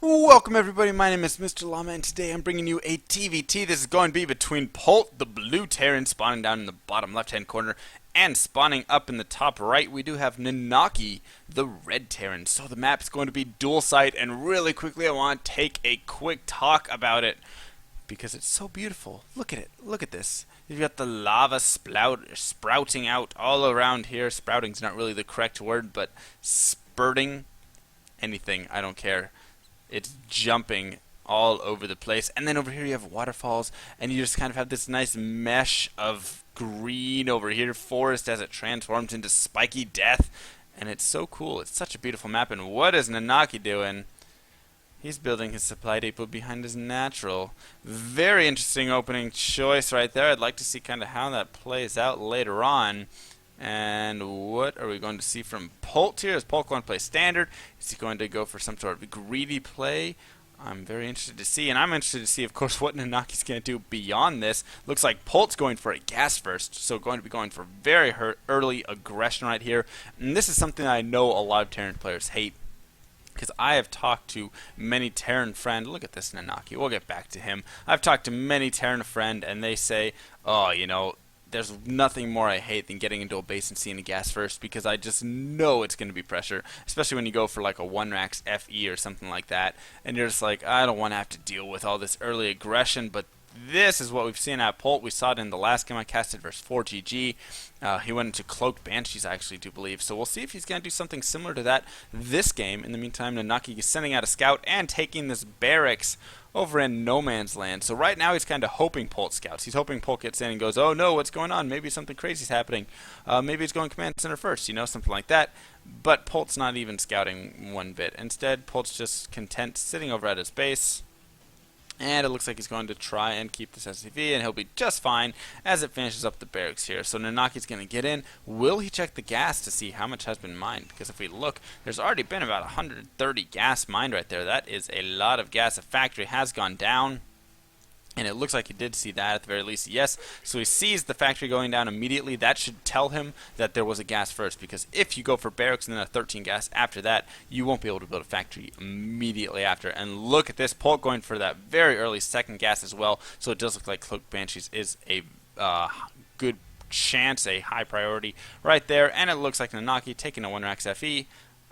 Welcome everybody, my name is Mr. Llama and today I'm bringing you a TVT. This is going to be between Polt, the blue Terran spawning down in the bottom left hand corner, and spawning up in the top right we do have Nanaki, the red Terran. So the map is going to be dual site, and really quickly I want to take a quick talk about it because it's so beautiful. Look at it, look at this. You've got the lava sprouting out all around here. Sprouting's not really the correct word, but spurting, anything, I don't care. It's jumping all over the place. And then over here you have waterfalls, and you just kind of have this nice mesh of green over here, forest as it transforms into spiky death. And it's so cool. It's such a beautiful map. And what is Nanaki doing? He's building his supply depot behind his natural. Very interesting opening choice right there. I'd like to see kind of how that plays out later on. And what are we going to see from Polt here? Is Polt going to play standard? Is he going to go for some sort of greedy play? I'm very interested to see, and I'm interested to see, of course, what Nanaki's going to do beyond this. Looks like Polt's going for a gas first, so going to be going for very early aggression right here. And this is something I know a lot of Terran players hate, because I have talked to many Terran friends. Look at this Nanaki. We'll get back to him. I've talked to many Terran friends, and they say, oh, you know, there's nothing more I hate than getting into a base and seeing a gas first, because I just know it's going to be pressure, especially when you go for like a 1-rax FE or something like that, and you're just like, I don't want to have to deal with all this early aggression. But this is what we've seen at Polt. We saw it in the last game I casted versus 4GG. He went into Cloaked Banshees, I actually do believe. So we'll see if he's going to do something similar to that this game. In the meantime, Nanaki is sending out a scout and taking this barracks over in no man's land. So right now he's kind of hoping Polt scouts. He's hoping Polt gets in and goes, oh no, what's going on? Maybe something crazy's happening. Maybe he's going command center first, you know, something like that. But Polt's not even scouting one bit. Instead, Polt's just content sitting over at his base. And it looks like he's going to try and keep this SCV, and he'll be just fine as it finishes up the barracks here. So Nanaki's going to get in. Will he check the gas to see how much has been mined? Because if we look, there's already been about 130 gas mined right there. That is a lot of gas. The factory has gone down, and it looks like he did see that at the very least. Yes, so he sees the factory going down immediately. That should tell him that there was a gas first, because if you go for barracks and then a 13 gas after that, you won't be able to build a factory immediately after. And look at this, Polt going for that very early second gas as well. So it does look like Cloaked Banshees is a good chance, a high priority right there. And it looks like Nanaki taking a 1-rax FE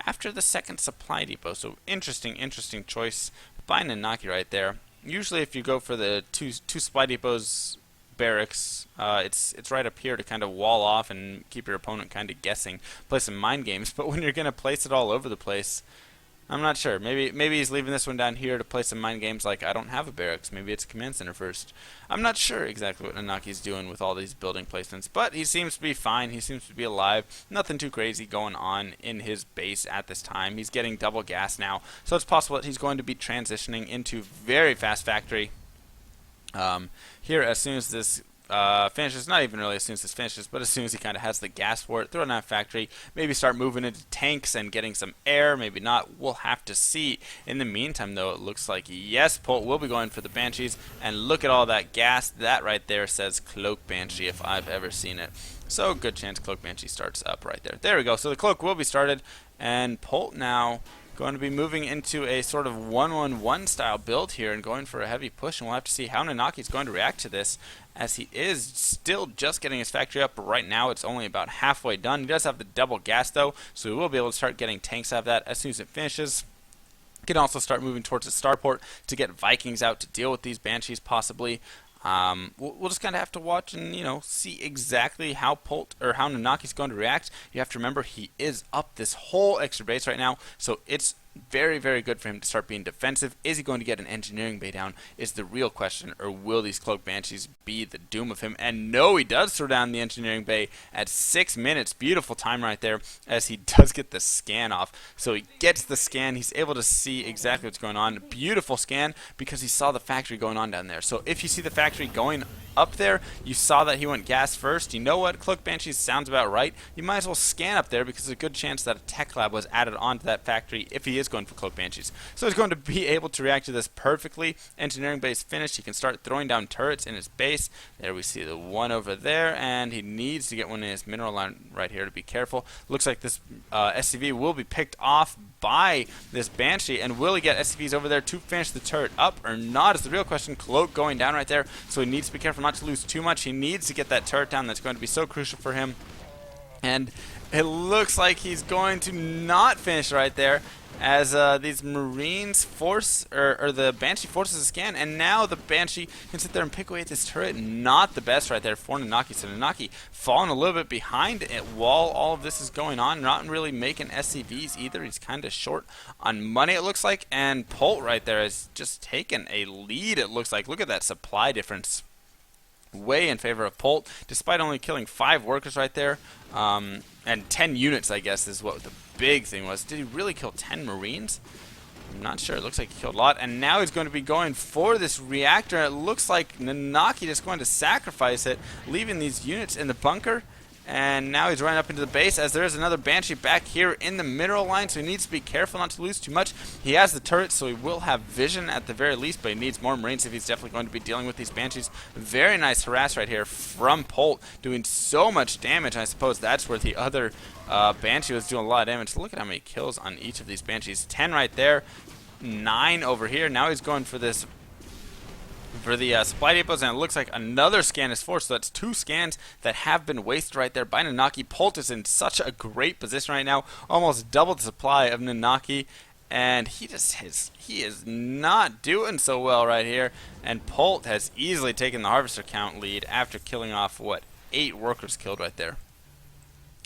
after the second supply depot. So interesting choice by Nanaki right there. Usually if you go for the two supply depots barracks, it's right up here to kind of wall off and keep your opponent kind of guessing, play some mind games. But when you're going to place it all over the place, I'm not sure. Maybe he's leaving this one down here to play some mind games like, I don't have a barracks. Maybe it's a command center first. I'm not sure exactly what Nanaki's doing with all these building placements, but he seems to be fine. He seems to be alive. Nothing too crazy going on in his base at this time. He's getting double gas now, so it's possible that he's going to be transitioning into very fast factory here as soon as this finishes. Not even really as soon as this finishes, but as soon as he kind of has the gas for it, throw it in that factory, maybe start moving into tanks and getting some air, maybe not, we'll have to see. In the meantime though, it looks like yes, Polt will be going for the Banshees, and look at all that gas. That right there says Cloak Banshee if I've ever seen it. So good chance Cloak Banshee starts up right there. There we go, so the Cloak will be started, and Polt now going to be moving into a sort of 1-1-1 style build here and going for a heavy push, and we'll have to see how Nanaki's going to react to this, as he is still just getting his factory up. Right now it's only about halfway done. He does have the double gas though, so we will be able to start getting tanks out of that as soon as it finishes. You can also start moving towards the starport to get Vikings out to deal with these Banshees possibly. We'll just kind of have to watch and, you know, see exactly how Polt or how Nanaki's going to react. You have to remember he is up this whole extra base right now, so it's very good for him to start being defensive. Is he going to get an engineering bay down is the real question, or will these Cloaked Banshees be the doom of him? And no, he does throw down the engineering bay at 6 minutes. Beautiful time right there, as he does get the scan off. So he gets the scan, he's able to see exactly what's going on. Beautiful scan, because he saw the factory going on down there. So if you see the factory going up there, you saw that he went gas first. You know what, Cloaked Banshees sounds about right. You might as well scan up there, because there's a good chance that a tech lab was added onto that factory if he is is going for Cloak Banshees. So he's going to be able to react to this perfectly. Engineering base finished. He can start throwing down turrets in his base. There we see the one over there, and he needs to get one in his mineral line right here to be careful. Looks like this SCV will be picked off by this Banshee, and will he get SCVs over there to finish the turret up or not is the real question. Cloak going down right there, so he needs to be careful not to lose too much. He needs to get that turret down. That's going to be so crucial for him. And it looks like he's going to not finish right there, as these Marines force, or the Banshee forces a scan, and now the Banshee can sit there and pick away at this turret. Not the best right there for Nanaki. So Nanaki falling a little bit behind it while all of this is going on, not really making SCVs either. He's kind of short on money, it looks like, and Polt right there has just taken a lead, it looks like. Look at that supply difference. Way in favor of Polt, despite only killing 5 workers right there, and 10 units, I guess, is what the big thing was. Did he really kill 10 Marines? I'm not sure. It looks like he killed a lot, and now he's going to be going for this reactor. It looks like Nanaki just going to sacrifice it, leaving these units in the bunker. And now he's running up into the base, as there is another Banshee back here in the mineral line, so he needs to be careful not to lose too much. He has the turret, so he will have vision at the very least, but he needs more Marines if he's definitely going to be dealing with these Banshees. Very nice harass right here from Polt, doing so much damage. I suppose that's where the other Banshee was doing a lot of damage. Look at how many kills on each of these Banshees. 10 right there, 9 over here. Now he's going for this, for the supply depots, and it looks like another scan is forced, so that's 2 scans that have been wasted right there by Nanaki. Polt is in such a great position right now, almost double the supply of Nanaki, and he is not doing so well right here, and Polt has easily taken the harvester count lead after killing off, what, 8 workers killed right there.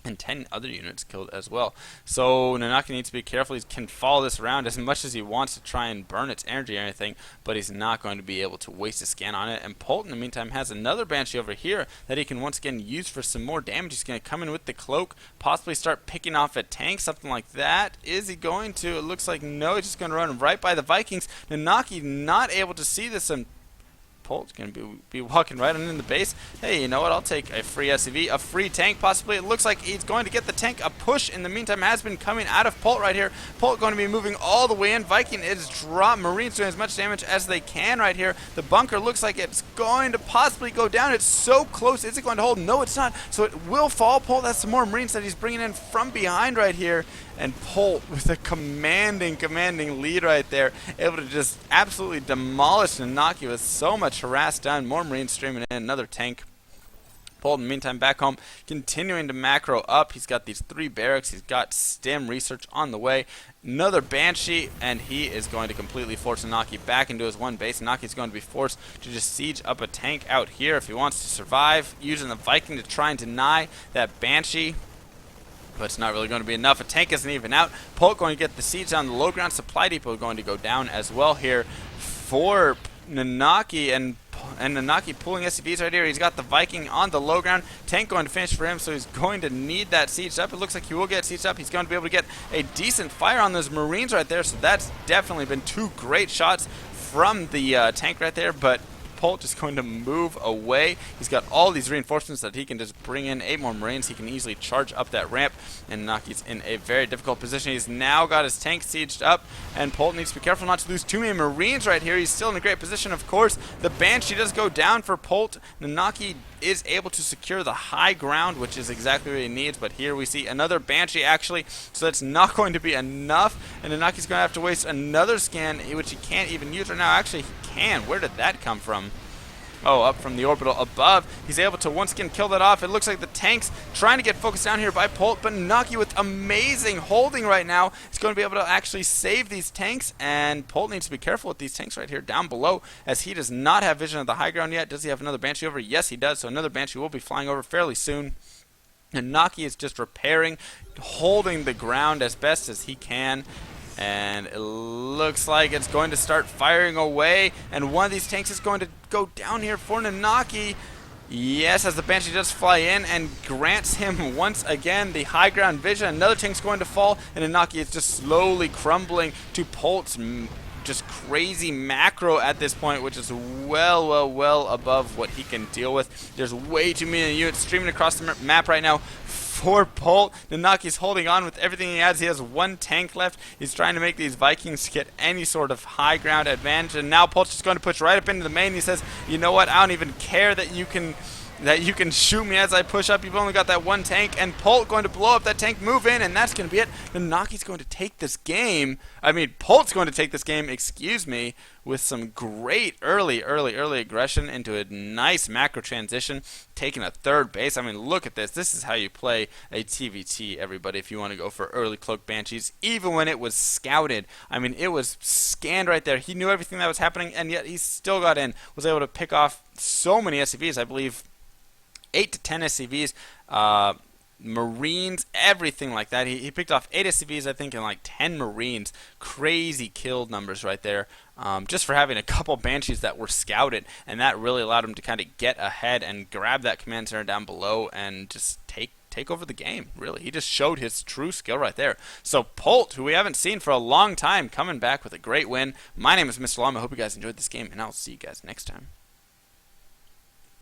And 10 other units killed as well. So Nanaki needs to be careful. He can follow this around as much as he wants to try and burn its energy or anything, but he's not going to be able to waste a scan on it. And Polt, in the meantime, has another Banshee over here that he can once again use for some more damage. He's going to come in with the cloak, possibly start picking off a tank, something like that. Is he going to? It looks like no. He's just going to run right by the Vikings. Nanaki not able to see this, and Polt's going to be walking right on in the base. Hey, you know what? I'll take a free SCV, a free tank possibly. It looks like he's going to get the tank. A push in the meantime has been coming out of Polt right here. Polt going to be moving all the way in. Viking is dropped. Marines doing as much damage as they can right here. The bunker looks like it's going to possibly go down. It's so close. Is it going to hold? No, it's not. So it will fall. Polt has some more Marines that he's bringing in from behind right here. And Polt with a commanding lead right there, able to just absolutely demolish Nanaki with so much harass done. More Marines streaming in, another tank. Polt, in the meantime, back home, continuing to macro up. He's got these 3 barracks. He's got STEM research on the way. Another Banshee, and he is going to completely force Nanaki back into his one base. Nanaki's going to be forced to just siege up a tank out here if he wants to survive, using the Viking to try and deny that Banshee. But it's not really going to be enough. A tank isn't even out. Polt going to get the siege on the low ground. Supply depot going to go down as well here for Nanaki, and Nanaki pulling SCVs right here. He's got the Viking on the low ground. Tank going to finish for him, so he's going to need that siege up. It looks like he will get siege up. He's going to be able to get a decent fire on those Marines right there, so that's definitely been 2 great shots from the tank right there, but Polt just going to move away. He's got all these reinforcements that he can just bring in. 8 more Marines. He can easily charge up that ramp, and Nanaki's in a very difficult position. He's now got his tank sieged up, and Polt needs to be careful not to lose too many Marines right here. He's still in a great position, of course. The Banshee does go down for Polt. Nanaki is able to secure the high ground, which is exactly what he needs, but here we see another Banshee actually, so that's not going to be enough, and Nanaki's going to have to waste another scan, which he can't even use right now. Actually, he can. Where did that come from? Oh, up from the orbital above. He's able to once again kill that off. It looks like the tank's trying to get focused down here by Polt, but Nanaki with amazing holding right now is going to be able to actually save these tanks, and Polt needs to be careful with these tanks right here down below, as he does not have vision of the high ground yet. Does he have another Banshee over? Yes, he does, so another Banshee will be flying over fairly soon. And Nanaki is just repairing, holding the ground as best as he can. And it looks like it's going to start firing away, and one of these tanks is going to go down here for Nanaki. Yes, as the Banshee does fly in and grants him once again the high ground vision. Another tank's going to fall, and Nanaki is just slowly crumbling to Polt's just crazy macro at this point, which is well above what he can deal with. There's way too many units streaming across the map right now. for Polt. Nanaki's holding on with everything he has. He has one tank left. He's trying to make these Vikings get any sort of high ground advantage. And now Polt's just going to push right up into the main. He says, you know what? I don't even care that you can shoot me as I push up. You've only got that one tank, and Polt going to blow up that tank, move in, and that's going to be it. Nanaki's going to take this game. Polt's going to take this game, excuse me, with some great early aggression into a nice macro transition, taking a third base. Look at this. This is how you play a TVT, everybody, if you want to go for early Cloak Banshees, even when it was scouted. It was scanned right there. He knew everything that was happening, and yet he still got in, was able to pick off so many SCVs, I believe 8 to 10 SCVs, Marines, everything like that. He picked off 8 SCVs, I think, and like 10 Marines. Crazy kill numbers right there, just for having a couple Banshees that were scouted, and that really allowed him to kind of get ahead and grab that command center down below and just take over the game, really. He just showed his true skill right there. So Polt, who we haven't seen for a long time, coming back with a great win. My name is Mr. Llama. I hope you guys enjoyed this game, and I'll see you guys next time.